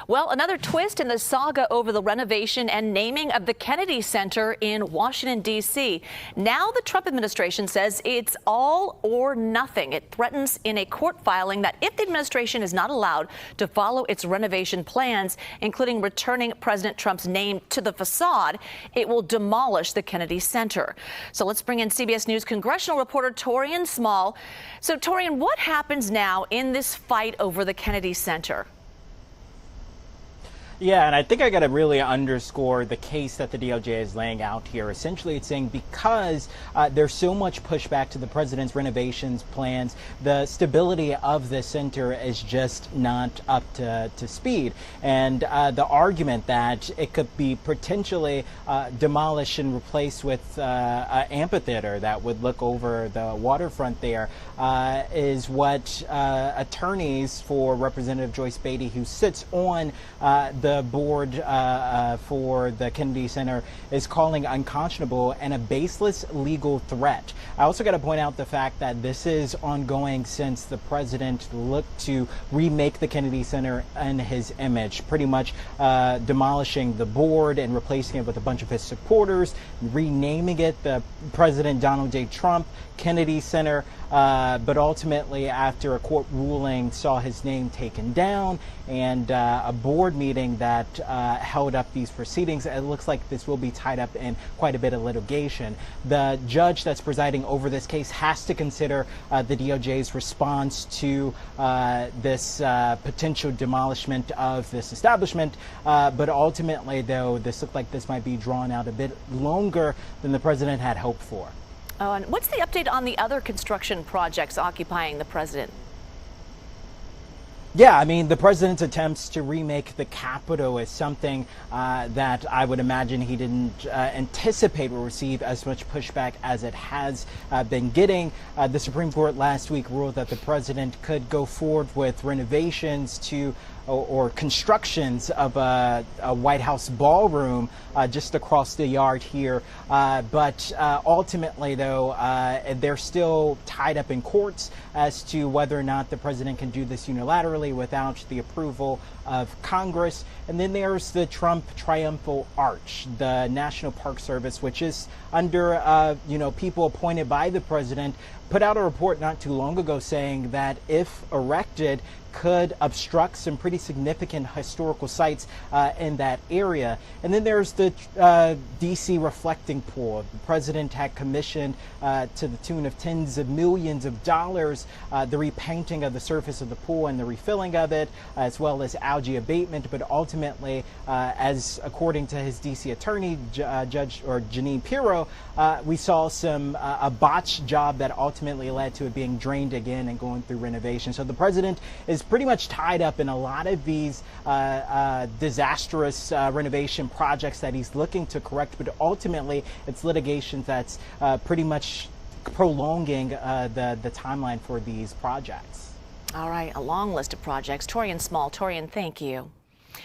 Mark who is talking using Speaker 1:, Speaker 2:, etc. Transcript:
Speaker 1: Well, another twist in the saga over the renovation and naming of the Kennedy Center in Washington, D.C. Now the Trump administration says it's all or nothing. It threatens in a court filing that if the administration is not allowed to follow its renovation plans, including returning President Trump's name to the facade, it will demolish the Kennedy Center. So let's bring in CBS News congressional reporter Taurean Small. So, Taurean, what happens now in this fight over the Kennedy Center?
Speaker 2: Yeah, and I think I got to really underscore the case that the DOJ is laying out here. Essentially, it's saying because there's so much pushback to the president's renovations plans, the stability of the center is just not up to speed. And the argument that it could be potentially demolished and replaced with an amphitheater that would look over the waterfront there is what attorneys for Representative Joyce Beatty, who sits on the board for the Kennedy Center, is calling unconscionable and a baseless legal threat. I also got to point out the fact that this is ongoing since the president looked to remake the Kennedy Center in his image, pretty much demolishing the board and replacing it with a bunch of his supporters, renaming it the President Donald J. Trump Kennedy Center, but ultimately after a court ruling saw his name taken down and a board meeting that held up these proceedings, it looks like this will be tied up in quite a bit of litigation. The judge that's presiding over this case has to consider the DOJ's response to this potential demolishment of this establishment, but ultimately, though, this looked like this might be drawn out a bit longer than the president had hoped for.
Speaker 1: Oh, and what's the update on the other construction projects occupying the president?
Speaker 2: Yeah, I mean, the president's attempts to remake the Capitol is something that I would imagine he didn't anticipate will receive as much pushback as it has been getting. The Supreme Court last week ruled that the president could go forward with renovations to or constructions of a White House ballroom just across the yard here. But ultimately, though, they're still tied up in courts as to whether or not the president can do this unilaterally without the approval of Congress. And then there's the Trump Triumphal Arch, the National Park Service, which is under, people appointed by the president, put out a report not too long ago saying that if erected, could obstruct some pretty significant historical sites in that area. And then there's the D.C. reflecting pool. The president had commissioned to the tune of tens of millions of dollars the repainting of the surface of the pool and the refilling of it, as well as algae abatement. But ultimately, as according to his D.C. attorney, Judge Jeanine Pirro, we saw a botched job that ultimately led to it being drained again and going through renovation. So the president is pretty much tied up in a lot of these disastrous renovation projects that he's looking to correct, but ultimately it's litigation that's pretty much prolonging the timeline for these projects.
Speaker 1: All right, a long list of projects. Taurean Small. Taurean, thank you.